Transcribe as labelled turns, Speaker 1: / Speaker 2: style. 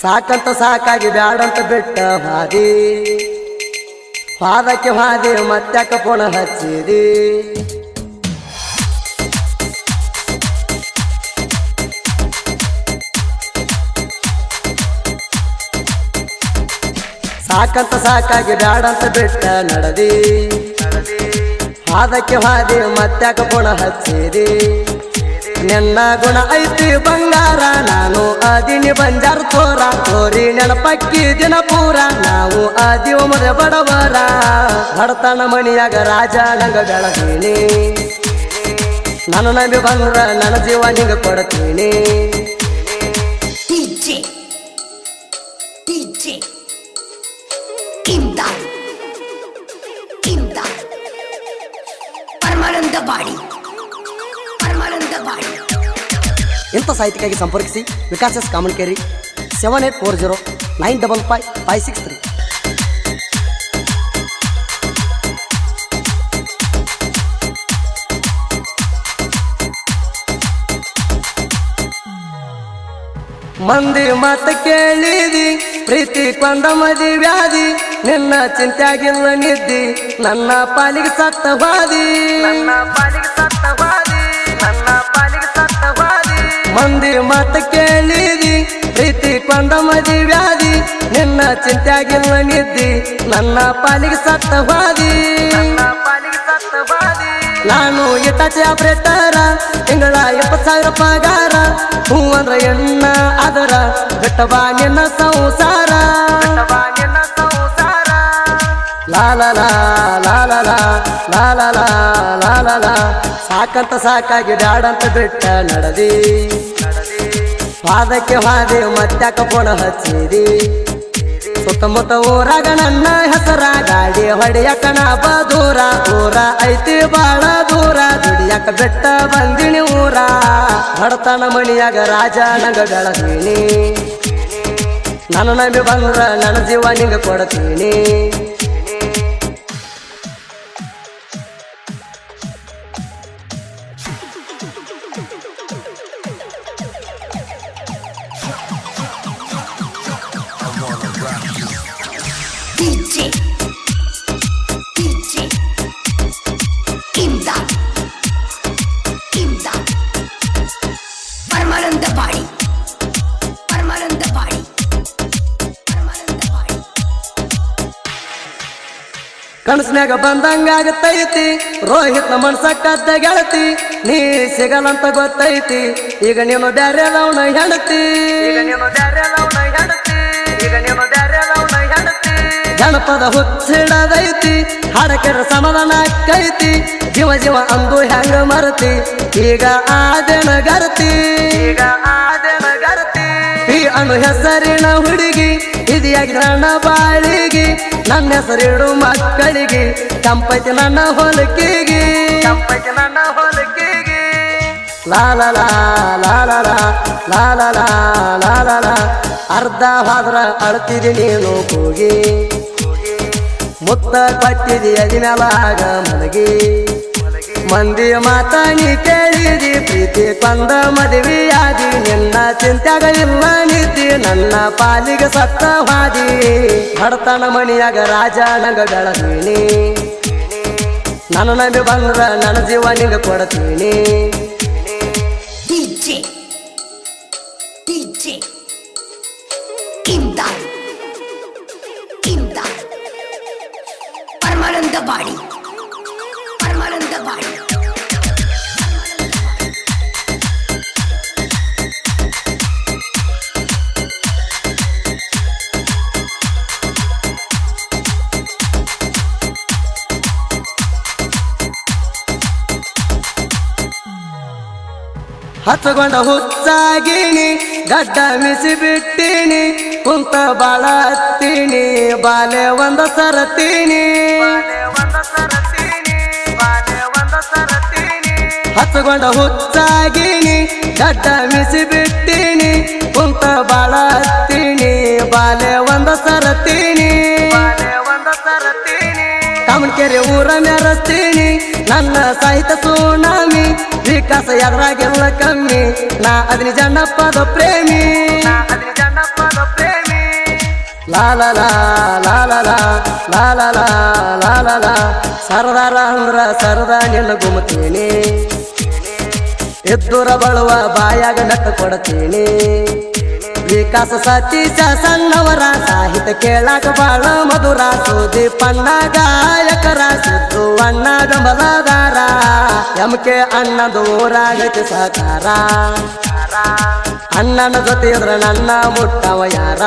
Speaker 1: ಸಾಕಂತ ಸಾಕಾಗಿ ಬ್ಯಾಡಂತ ಬಿಟ್ಟ ಹಾದಿ ಪಾದಕ್ಕೆ ಹಾದಿ ಮತ್ತ್ಯಾಕ ಪುನಃ ಹಚ್ಚಿದಿ ಸಾಕಂತ ಸಾಕಾಗಿ ಬ್ಯಾಡಂತ ಬಿಟ್ಟ ನಡದಿ ಪಾದಕ್ಕೆ ಹಾದಿ ಮತ್ತ್ಯಾಕ ಪುನಃ ಹಚ್ಚಿದಿ ನಿನ್ನ ಗುಣ ಐತಿ ಬಂಗಾರ ನಾನು ಅದಿನಿ ಬಂಜಾರ ತೋರ ತೋರಿ ನೆನಪಕ್ಕಿ ದಿನ ಪೂರ ನಾವು ಆದಿವ ಮದ ಬಡವರ ಬಡತನ ಮಣಿಯಾಗ ರಾಜ ನಂಗ ಬೆಳದೀನಿ ನನ್ನ ನಂಬಿ ಬಂದ್ರ ನನ್ನ ಜೀವ ನಿಂಗ ಕೊಡ್ತೀನಿ ಇಂಥ ಸಾಹಿತ್ಯಕ್ಕಾಗಿ ಸಂಪರ್ಕಿಸಿ ವಿಕಾಸ್ ಎಸ್ ಕಾಮನ್ಕೇರಿ 7840955563. ಮಂದಿ ಮಾತ ಕೇಳಿದಿ ಪ್ರೀತಿ ಕೊಂದ ಮದಿ ವ್ಯಾಧಿ ನಿನ್ನ ಚಿಂತ್ಯಾಗಿಲ್ಲ ನಿದ್ದಿ ನನ್ನ ಪಾಲಿಗೆ ಸತ್ತವಾದಿ ಮಂದಿ ಮಾತ ಕೇಳಿದಿ ಪ್ರೀತಿ ಕೊಂದ ಮದಿ ವ್ಯಾಧಿ ನಿನ್ನ ಚಿಂತ್ಯಾಗಿಲ್ಲ ನಿದ್ದಿ ನನ್ನ ಪಾಲಿಗೆ ಸತ್ತವಾದಿ ನಾನು ಇಟಾಚೆ ಆಪರೇಟರ ತಿಂಗಳ 70,000 ಪಗಾರ ಹೂ ಅಂದ್ರ ಎಣ್ಣ ಅದರ ಬೆಟ್ಟಬಾ ನಿನ್ನ ಸಂಸಾರ ಲಾಲಲ ಲಾಲಲ ಲಾಲಲ ಲಾಲಲ ಸಾಕಂತ ಸಾಕಾಗಿ ಬ್ಯಾಡಂತ ಬಿಟ್ಟ ನಡದಿ ಪಾದಕ್ಕೆ ಹಾದಿ ಮತ್ತ್ಯಾಕ ಪುನಃ ಹಚ್ಚಿದಿ ಸುತ್ತಮುತ್ತ ಊರಾಗ ನನ್ನ ಹೆಸರ ಗಾಡಿ ಹೊಡಿಯಕ ನಾ ಬದೂರ ಊರ ಐತಿ ಬಾಳ ದೂರ ದುಡಿಯಕ ಬೆಟ್ಟ ಬಂದಿನಿ ಊರ ಬಡತನ ಮಣಿಯಾಗ ರಾಜ ನಂಗ ಬೆಳದೀನಿ ನನ್ನ ನಂಬಿ ಬಂದ್ರ ನನ್ನ ಜೀವ ನಿಂಗ ಕೊಡ್ತೀನಿ ಕನಸ್ನ್ಯಾಗ ಬಂದಂಗಾಗತೈತಿ ರೋಹಿತ್ನ ಮನ್ಸ ಕದ್ದ ಗೆಳತಿ ನೀ ಸಿಗಲ್ಲಂತ ಗೊತ್ತೈತಿ ಈಗ ನೀನು ಬ್ಯಾರೆ ಲವಣ ಹೆಣತಿ ಜನಪದ ಹುಚ್ಚಿಡದೈತಿ ಹಾಡಕೆರ ಸಮಾಧಾನ ಆಕ್ಕೈತಿ ಜೀವ ಜೀವ ಅಂದು ಹೆಂಗ ಮರತಿ ಈಗ ಆದೆನ ಗರತಿ ಈ ಅನು ಹೆಸರಿನ ಹುಡುಗಿ ಇದಿಯಾಗಿ ನನ್ನ ಬಾಳಿಗೆ ನನ್ನ ಹೆಸರಿಡು ಮಕ್ಕಳಿಗೆ ಕಂಪೈತಿ ನನ್ನ ಹೊಲಕಿಗೆ ಲಾಲಲ ಲಾಲಲ ಲಾಲಲ ಲಾಲಲ ಅರ್ಧ ಹಾದ್ರ ಅಳ್ತಿದಿ ನೀನು ಕೂಗಿ ಮುತ್ತ ಕಟ್ಟಿದಿ ಅದಿನಲಾಗ ಮಲಗಿ ಮಂದಿ ಮಾತ ನೀ ಕೇಳಿದಿ ಪ್ರೀತಿ ಕೊಂದ ಮದುವೆಯಾದಿ ನಿನ್ನ ಚಿಂತ್ಯಾಗ ಇಲ್ಲ ನಿದ್ದಿ ನನ್ನ ಪಾಲಿಗೆ ಸತ್ತವಾದಿ ಬಡತನ ಮಣಿಯಾಗ ರಾಜ ನಂಗ ಬೆಳದೀನಿ ನನ್ನ ನಂಬಿ ಬಂದ್ರ ನನ್ನ ಜೀವ ನಿಂಗ ಕೊಡ್ತೀನಿ
Speaker 2: ಬಾಡಿ
Speaker 1: ಹಚ್ಚಗೊಂಡ ಹುಚ್ಚಾಗಿನಿ ಗಡ್ಡ ಮಿಸಿ ಬಿಟ್ಟಿನಿ ಕುಂತ ಬಾಳ ಹತ್ತೀನಿ ಬಾಲೆ ಒಂದ ಸರತೀನಿ ಹಚ್ಚಗೊಂಡ ಹುಚ್ಚಾಗಿನಿ ಗಡ್ಡ ಮಿಸಿ ಬಿಟ್ಟಿನಿ ಕುಂತ ಬಾಳ ಹತ್ತೀನಿ ಬಾಲೆ ಒಂದ ಸರತೀನಿ ಕಾಮನ್ಕೇರಿ ಊರ ಮೆರಸ್ತೀನಿ ನನ್ನ ಸಾಹಿತ್ಯ ಸುನಾಮಿ ವಿಕಾಸ ಎದ್ರಾಗೆಲ್ಲ ಕಮ್ಮಿ ನಾ ಅದಿನಿ ಜನಪದ ಪ್ರೇಮಿ ಲಾ ಲಾ ಲಾ ಲಾ ಲಾ ಲಾ ಲಾ ಲಾ ಲಾ ಲಾ ಲಾ ಲಾ ಸರದಾರ ಅಂದ್ರ ಸರದ ನಿನ್ನ ಗುಮತೀನಿ ಎದ್ದುರ ಬಳುವ ಬಾಯಾಗ ನಟ್ಟ ಕೊಡ್ತೀನಿ ವಿಕಾಸ ಸತೀಶ ಸಣ್ಣವರ ಸಾಹಿತ್ಯ ಕೇಳಾಕ ಬಾಳ ಮಧುರ ಸುದೀಪಣ್ಣ ಗಾಯಕರ ಸಿದ್ದು ಅಣ್ಣ ಗಂಬಲದಾರ ಎಮ್ಕೆ ಅಣ್ಣದು ಊರಾಗೈತಿ ಸಹಕಾರ ಅಣ್ಣನ ಜೊತೆ ಇದ್ರ ನನ್ನ ಮುಟ್ಟವ ಯಾರ